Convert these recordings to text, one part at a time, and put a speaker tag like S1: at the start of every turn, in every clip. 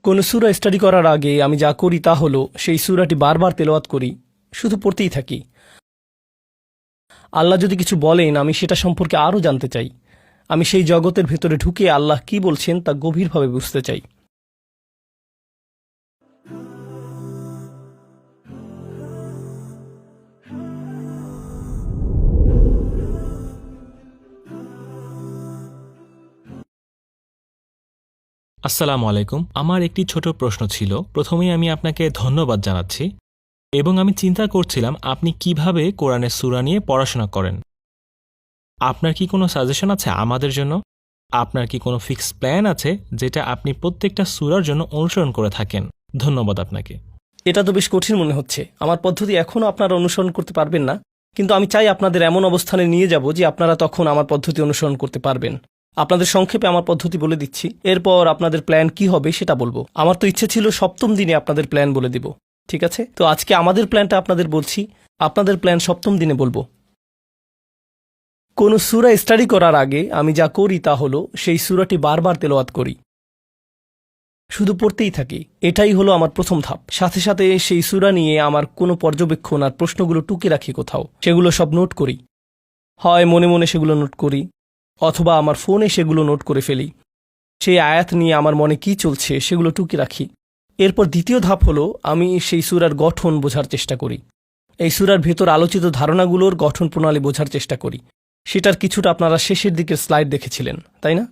S1: কোন সূরা স্টাডি করার আগে আমি যা করি তা হলো সেই সূরাটি বারবার তেলাওয়াত করি, শুধু পড়তেই থাকি। আল্লাহ যদি কিছু বলেন আমি সেটা সম্পর্কে আরও জানতে চাই। আমি সেই জগতের ভেতরে ঢুকে আল্লাহ কি বলছেন তা গভীরভাবে বুঝতে চাই।
S2: আসসালামু আলাইকুম। আমার একটি ছোট প্রশ্ন ছিল। প্রথমেই আমি আপনাকে ধন্যবাদ জানাচ্ছি এবং আমি চিন্তা করছিলাম আপনি কিভাবে কোরআনের সূরা নিয়ে পড়াশোনা করেন। আপনার কি কোনো সাজেশন আছে আমাদের জন্য? আপনার কি কোনো ফিক্সড প্ল্যান আছে যেটা আপনি প্রত্যেকটা সূরার জন্য অনুসরণ করে থাকেন? ধন্যবাদ আপনাকে।
S1: এটা তো বেশ কঠিন মনে হচ্ছে। আমার পদ্ধতি এখনও আপনারা অনুসরণ করতে পারবেন না, কিন্তু আমি চাই আপনাদের এমন অবস্থানে নিয়ে যাব যে আপনারা তখন আমার পদ্ধতি অনুসরণ করতে পারবেন। আপনাদের সংক্ষেপে আমার পদ্ধতি বলে দিচ্ছি, এরপর আপনাদের প্ল্যান কি হবে সেটা বলবো। আমার তো ইচ্ছে ছিল সপ্তম দিনে আপনাদের প্ল্যান বলে দিব, ঠিক আছে? তো আজকে আমাদের প্ল্যানটা আপনাদের বলছি, আপনাদের প্ল্যান সপ্তম দিনে বলবো। কোনো সূরা স্টাডি করার আগে আমি যা করি তা হলো সেই সূরাটি বারবার তেলাওয়াত করি, শুধু পড়তেই থাকি। এটাই হলো আমার প্রথম ধাপ। সাথে সাথে সেই সূরা নিয়ে আমার কোনো পর্যবেক্ষণ আর প্রশ্নগুলো টুকে রাখি কোথাও, সেগুলো সব নোট করি। হয় মনে মনে সেগুলো নোট করি, অথবা আমার ফোনে সেগুলো নোট করে ফেলি। সেই আয়াত নিয়ে আমার মনে কি চলছে সেগুলো টুকে রাখি। এরপর দ্বিতীয় ধাপ হলো আমি সেই সূরার গঠন বোঝার চেষ্টা করি। এই সূরার ভেতর আলোচিত ধারণাগুলোর গঠন প্রণালী বোঝার চেষ্টা করি। সেটার কিছুটা আপনারা শেষের দিকের স্লাইড দেখেছিলেন, তাই না?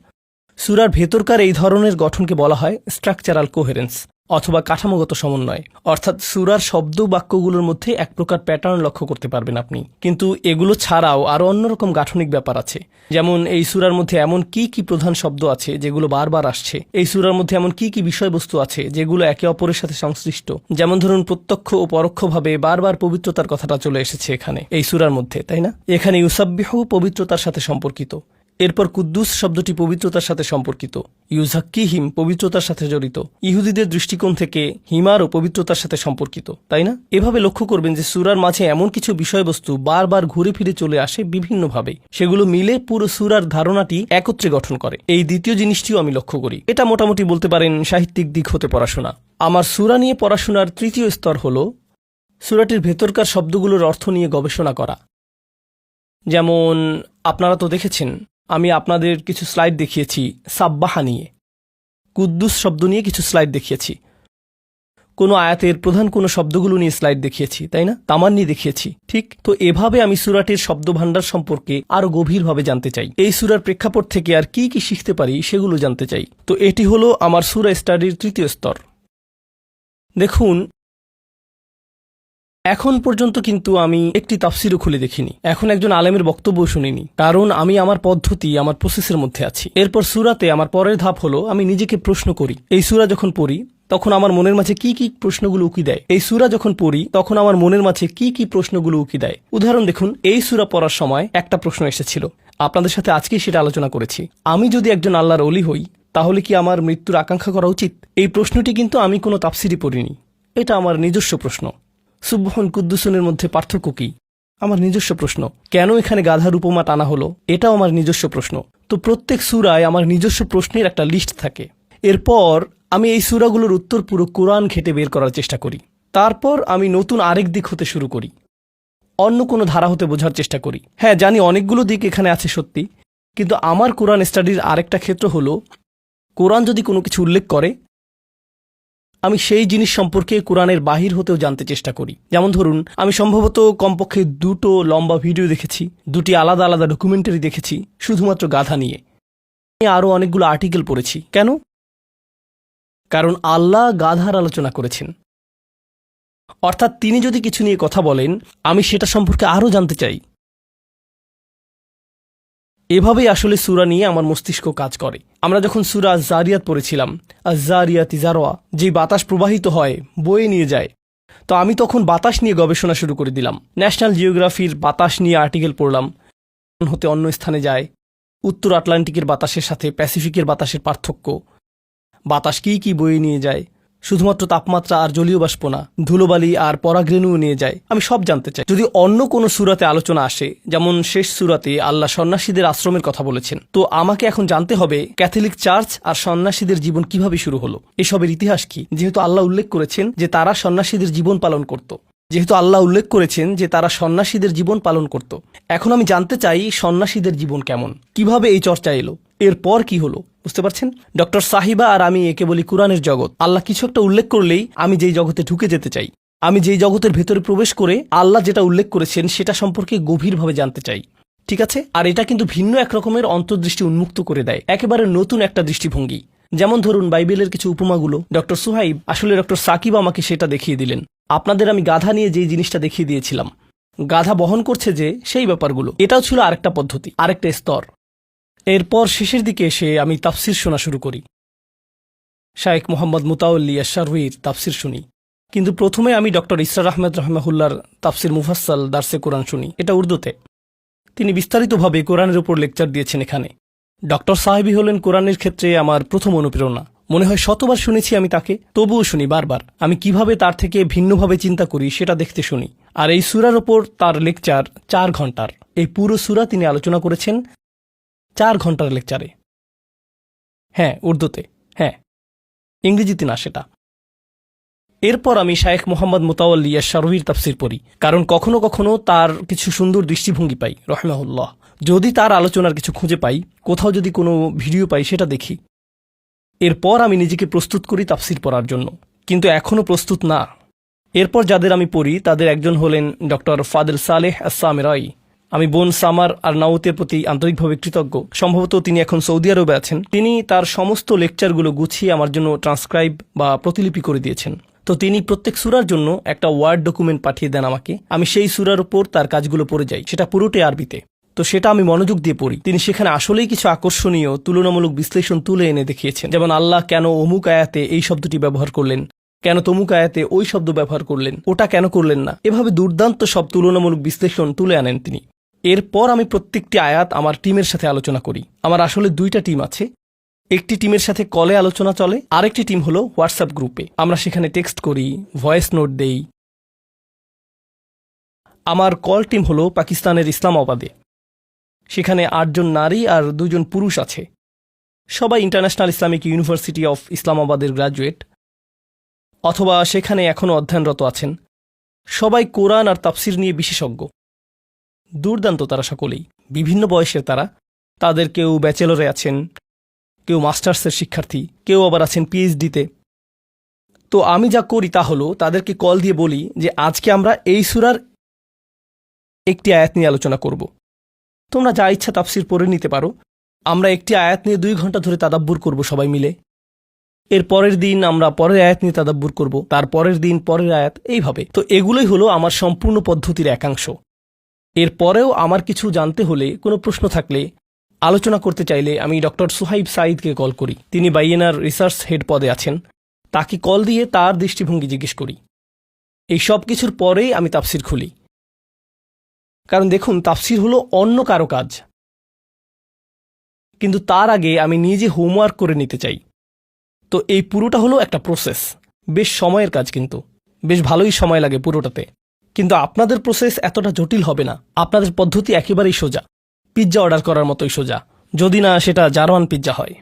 S1: সূরার ভেতরকার এই ধরনের গঠনকে বলা হয় স্ট্রাকচারাল কোহেরেন্স অথবা কাঠামোগত সমন্বয়। অর্থাৎ সূরার শব্দ বাক্যগুলোর মধ্যে এক প্রকার প্যাটার্ন লক্ষ্য করতে পারবেন আপনি, কিন্তু এগুলো ছাড়াও আরও অন্যরকম গাঠনিক ব্যাপার আছে। যেমন এই সূরার মধ্যে এমন কি কি প্রধান শব্দ আছে যেগুলো বারবার আসছে, এই সূরার মধ্যে এমন কি কি বিষয়বস্তু আছে যেগুলো একে অপরের সাথে সংশ্লিষ্ট। যেমন ধরুন প্রত্যক্ষ ও পরোক্ষভাবে বারবার পবিত্রতার কথাটা চলে এসেছে এখানে এই সূরার মধ্যে, তাই না? এখানে ইউসাব্বিহু পবিত্রতার সাথে সম্পর্কিত। এরপর কুদ্দুস শব্দটি পবিত্রতার সাথে সম্পর্কিত। ইউজাক্কিহিম পবিত্রতার সাথে জড়িত। ইহুদিদের দৃষ্টিকোণ থেকে হিমারও পবিত্রতার সাথে সম্পর্কিত, তাই না? এভাবে লক্ষ্য করবেন যে সূরার মাঝে এমন কিছু বিষয়বস্তু বারবার ঘুরে ফিরে চলে আসে বিভিন্নভাবে, সেগুলো মিলে পুরো সূরার ধারণাটি একত্রে গঠন করে। এই দ্বিতীয় জিনিসটিও আমি লক্ষ্য করি। এটা মোটামুটি বলতে পারেন সাহিত্যিক দিক হতে পড়াশোনা। আমার সূরা নিয়ে পড়াশোনার তৃতীয় স্তর হল সূরাটির ভেতরকার শব্দগুলোর অর্থ নিয়ে গবেষণা করা। যেমন আপনারা তো দেখেছেন আমি আপনাদের কিছু স্লাইড দেখিয়েছি সাব্বাহা নিয়ে, কুদ্দুস শব্দ নিয়ে কিছু স্লাইড দেখিয়েছি, কোনো আয়াতের প্রধান কোনো শব্দগুলো নিয়ে স্লাইড দেখিয়েছি, তাই না? তামান্নি দেখিয়েছি, ঠিক? তো এভাবে আমি সূরাটির শব্দভাণ্ডার সম্পর্কে আরও গভীরভাবে জানতে চাই। এই সূরার প্রেক্ষাপট থেকে আর কি কি শিখতে পারি সেগুলো জানতে চাই। তো এটি হলো আমার সূরা স্টাডির তৃতীয় স্তর। দেখুন, এখন পর্যন্ত কিন্তু আমি একটি তাফসিরও খুলে দেখিনি, এখন একজন আলেমের বক্তব্য শুনিনি, কারণ আমি আমার পদ্ধতি আমার প্রসেসের মধ্যে আছি। এরপর সূরাতে আমার পরের ধাপ হলো আমি নিজেকে প্রশ্ন করি। এই সূরা যখন পড়ি তখন আমার মনের মাঝে কি কি প্রশ্নগুলো উকি দেয়। এই সূরা যখন পড়ি তখন আমার মনের মাঝে কি কি প্রশ্নগুলো উকি দেয়। উদাহরণ দেখুন, এই সূরা পড়ার সময় একটা প্রশ্ন এসেছিল, আপনাদের সাথে আজকেই সেটা আলোচনা করেছি। আমি যদি একজন আল্লাহর ওলি হই তাহলে কি আমার মৃত্যুর আকাঙ্ক্ষা করা উচিত? এই প্রশ্নটি কিন্তু আমি কোনো তাফসিরই পড়িনি, এটা আমার নিজস্ব প্রশ্ন। সুবহান কুদ্দুসনের মধ্যে পার্থক্য কি? আমার নিজস্ব প্রশ্ন। কেন এখানে গাধার উপমা টানা হলো? এটাও আমার নিজস্ব প্রশ্ন। তো প্রত্যেক সূরায় আমার নিজস্ব প্রশ্নের একটা লিস্ট থাকে। এরপর আমি এই সূরাগুলোর উত্তর পুরো কোরআন ঘেঁটে বের করার চেষ্টা করি। তারপর আমি নতুন আরেক দিক হতে শুরু করি, অন্য কোনো ধারা হতে বোঝার চেষ্টা করি। হ্যাঁ, জানি অনেকগুলো দিক এখানে আছে সত্যি, কিন্তু আমার কোরআন স্টাডির আরেকটা ক্ষেত্র হলো কোরআন যদি কোনো কিছু উল্লেখ করে আমি সেই জিনিস সম্পর্কে কোরআনের বাহির হতেও জানতে চেষ্টা করি। যেমন ধরুন, আমি সম্ভবত কমপক্ষে 2টো লম্বা ভিডিও দেখেছি, 2টি আলাদা আলাদা ডকুমেন্টারি দেখেছি শুধুমাত্র গাধা নিয়ে। আমি আরও অনেকগুলো আর্টিকেল পড়েছি। কেন? কারণ আল্লাহ গাধার আলোচনা করেছেন, অর্থাৎ তিনি যদি কিছু নিয়ে কথা বলেন আমি সেটা সম্পর্কে আরও জানতে চাই। এভাবেই আসলে সূরা নিয়ে আমার মস্তিষ্ক কাজ করে। আমরা যখন সূরা আয-যারিয়াত পড়েছিলাম, আয-যারিয়াতি যারওয়া, যে বাতাস প্রবাহিত হয় বয়ে নিয়ে যায়, তো আমি তখন বাতাস নিয়ে গবেষণা শুরু করে দিলাম। ন্যাশনাল জিওগ্রাফির বাতাস নিয়ে আর্টিকেল পড়লাম, হতে অন্য স্থানে যায়, উত্তর আটলান্টিকের বাতাসের সাথে প্যাসিফিকের বাতাসের পার্থক্য, বাতাস কী কী বয়ে নিয়ে যায়, শুধুমাত্র তাপমাত্রা আর জলীয় বাষ্প না, ধুলোবালি আর পরাগরেণুও নিয়ে যায়। আমি সব জানতে চাই। যদি অন্য কোনো সূরাতে আলোচনা আসে, যেমন শেষ সূরাতে আল্লাহ সন্ন্যাসীদের আশ্রমের কথা বলেছেন, তো আমাকে এখন জানতে হবে ক্যাথলিক চার্চ আর সন্ন্যাসীদের জীবন কিভাবে শুরু হলো, এসবের ইতিহাস কি। যেহেতু আল্লাহ উল্লেখ করেছেন যে তারা সন্ন্যাসীদের জীবন পালন করত, এখন আমি জানতে চাই সন্ন্যাসীদের জীবন কেমন, কিভাবে এই চর্চা এলো, এরপর কি হলো। বুঝতে পারছেন? ডক্টর সাহিবা আর আমি একে বলি কোরআনের জগৎ। আল্লাহ কিছু একটা উল্লেখ করলেই আমি যেই জগতে ঢুকে যেতে চাই, আমি যেই জগতের ভেতরে প্রবেশ করে আল্লাহ যেটা উল্লেখ করেছেন সেটা সম্পর্কে গভীরভাবে জানতে চাই। ঠিক আছে? আর এটা কিন্তু ভিন্ন এক রকমের অন্তর্দৃষ্টি উন্মুক্ত করে দেয়, একেবারে নতুন একটা দৃষ্টিভঙ্গি। যেমন ধরুন বাইবেলের কিছু উপমাগুলো ডক্টর সুহাইব, আসলে ডক্টর সাকিব আমাকে সেটা দেখিয়ে দিলেন। আপনাদের আমি গাধা নিয়ে যেই জিনিসটা দেখিয়ে দিয়েছিলাম, গাধা বহন করছে যে সেই ব্যাপারগুলো, এটাও ছিল আরেকটা পদ্ধতি, আরেকটা স্তর। এরপর শেষের দিকে এসে আমি তাফসির শোনা শুরু করি। শায়েখ মোহাম্মদ মুতাওয়াল্লি আশ-শারউয়ির তাফসির শুনি। কিন্তু প্রথমে আমি ডক্টর ইসরার আহমেদ রহমাহুল্লাহর তাফসির মুফাসসাল দার্সে কোরআন শুনি, এটা উর্দুতে। তিনি বিস্তারিতভাবে কোরআনের উপর লেকচার দিয়েছেন এখানে। ডক্টর সাহেবী হলেন কোরআনের ক্ষেত্রে আমার প্রথম অনুপ্রেরণা। মনে হয় শতবার শুনেছি আমি তাকে, তবুও শুনি বারবার। আমি কিভাবে তার থেকে ভিন্নভাবে চিন্তা করি সেটা দেখতে শুনি। আর এই সূরার ওপর তার লেকচার 4 ঘন্টার। এই পুরো সূরা তিনি আলোচনা করেছেন 4 ঘন্টার লেকচারে। হ্যাঁ, উর্দুতে, হ্যাঁ, ইংরেজিতে না সেটা। এরপর আমি শায়েখ মোহাম্মদ মুতাওয়াল্লি আশ-শারউয়ির তাফসির পড়ি, কারণ কখনো কখনো তার কিছু সুন্দর দৃষ্টিভঙ্গি পাই রহমাহুল্লাহ। যদি তার আলোচনার কিছু খুঁজে পাই, কোথাও যদি কোনো ভিডিও পাই, সেটা দেখি। এরপর আমি নিজেকে প্রস্তুত করি তাফসির পড়ার জন্য, কিন্তু এখনও প্রস্তুত না। এরপর যাদের আমি পড়ি তাদের একজন হলেন ডক্টর ফাদেল সালেহ আস-সামেরাই। আমি বোন সামার আর নাউতের প্রতি আন্তরিকভাবে কৃতজ্ঞ। সম্ভবত তিনি এখন সৌদি আরবে আছেন। তিনি তার সমস্ত লেকচারগুলো গুছিয়ে আমার জন্য ট্রান্সক্রাইব বা প্রতিলিপি করে দিয়েছেন। তো তিনি প্রত্যেক সূরার জন্য একটা ওয়ার্ড ডকুমেন্ট পাঠিয়ে দেন আমাকে। আমি সেই সূরার উপর তার কাজগুলো পড়ে যাই, সেটা পুরোটাই আরবিতে। তো সেটা আমি মনোযোগ দিয়ে পড়ি। তিনি সেখানে আসলেই কিছু আকর্ষণীয় তুলনামূলক বিশ্লেষণ তুলে এনে দেখিয়েছেন। যেমন আল্লাহ কেন অমুক আয়াতে এই শব্দটি ব্যবহার করলেন, কেন তমুক আয়াতে ওই শব্দ ব্যবহার করলেন, ওটা কেন করলেন না, এভাবে দুর্দান্ত সব তুলনামূলক বিশ্লেষণ তুলে আনেন তিনি। এরপর আমি প্রত্যেকটি আয়াত আমার টিমের সাথে আলোচনা করি। আমার আসলে 2টা টিম আছে। একটি টিমের সাথে কলে আলোচনা চলে, আরেকটি টিম হলো হোয়াটসঅ্যাপ গ্রুপে। আমরা সেখানে টেক্সট করি, ভয়েস নোট দেই। আমার কল টিম হলো পাকিস্তানের ইসলামাবাদে। সেখানে 8 জন নারী আর 2 জন পুরুষ আছে। সবাই ইন্টারন্যাশনাল ইসলামিক ইউনিভার্সিটি অফ ইসলামাবাদের গ্র্যাজুয়েট, অথবা সেখানে এখনও অধ্যয়নরত আছেন। সবাই কোরআন আর তাফসির নিয়ে বিশেষজ্ঞ। দুর্দান্ত তারা সকলেই, বিভিন্ন বয়সের তারা। তাদের কেউ ব্যাচেলরে আছেন, কেউ মাস্টার্সের শিক্ষার্থী, কেউ আবার আছেন পিএইচডিতে। তো আমি যা করি তা হলো তাদেরকে কল দিয়ে বলি যে আজকে আমরা এই সূরার একটি আয়াত নিয়ে আলোচনা করব। তোমরা যা ইচ্ছা তাফসির পড়ে নিতে পারো। আমরা একটি আয়াত নিয়ে 2 ঘন্টা ধরে তাদাব্বুর করব সবাই মিলে। এর পরের দিন আমরা পরের আয়াত নিয়ে তাদাব্বুর করব, তার পরের দিন পরের আয়াত, এইভাবে। তো এগুলোই হলো আমার সম্পূর্ণ পদ্ধতির একাংশ। এরপরেও আমার কিছু জানতে হলে, কোনো প্রশ্ন থাকলে, আলোচনা করতে চাইলে আমি ডক্টর সুহাইব সাঈদকে কল করি। তিনি বাইয়েনার রিসার্চ হেড পদে আছেন। তাকে কল দিয়ে তার দৃষ্টিভঙ্গি জিজ্ঞেস করি। এই সব কিছুর পরেই আমি তাফসির খুলি। কারণ দেখুন, তাফসির হলো অন্য কারো কাজ, কিন্তু তার আগে আমি নিজে হোমওয়ার্ক করে নিতে চাই। তো এই পুরোটা হলো একটা প্রসেস, বেশ সময়ের কাজ, কিন্তু বেশ ভালোই সময় লাগে পুরোটাতে। কিন্তু আপনাদের প্রসেস এতটা জটিল হবে না। আপনাদের পদ্ধতি একেবারেই সোজা, পিৎজা অর্ডার করার মতোই সোজা, যদি না সেটা জার্মান পিৎজা হয়।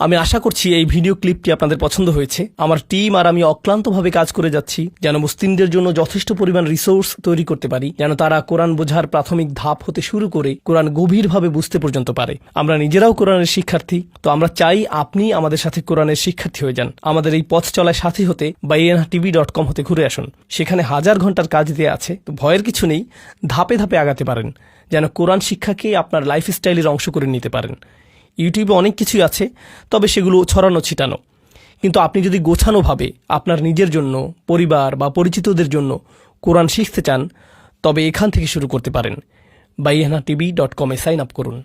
S1: আমি আশা করছি এই ভিডিও ক্লিপটি আপনাদের পছন্দ হয়েছে। আমার টিম আর আমি অক্লান্তভাবে কাজ করে যাচ্ছি যেন মুসলিমদের জন্য যথেষ্ট পরিমাণ রিসোর্স তৈরি করতে পারি, যেন তারা কোরআন বোঝার প্রাথমিক ধাপ হতে শুরু করে কোরআন গভীরভাবে বুঝতে পর্যন্ত পারে। আমরা নিজেরাও কোরআনের শিক্ষার্থী, তো আমরা চাই আপনি আমাদের সাথে কোরআনের শিক্ষার্থী হয়ে যান। আমাদের এই পথ চলায় সাথী হতে bayyinatv.com হতে ঘুরে আসুন। সেখানে 1000 ঘন্টার কাজ দেয়া আছে। তো ভয়ের কিছু নেই, ধাপে ধাপে আগাতে পারেন, যেন কোরআন শিক্ষাকে আপনার লাইফস্টাইলের অংশ করে নিতে পারেন। ইউটিউবে অনেক কিছুই আছে, তবে সেগুলো ছড়ানো ছিটানো। কিন্তু আপনি যদি গোছানোভাবে আপনার নিজের জন্য, পরিবার বা পরিচিতদের জন্য কোরআন শিখতে চান, তবে এখান থেকে শুরু করতে পারেন। bayyinatv.com-এ সাইন আপ করুন।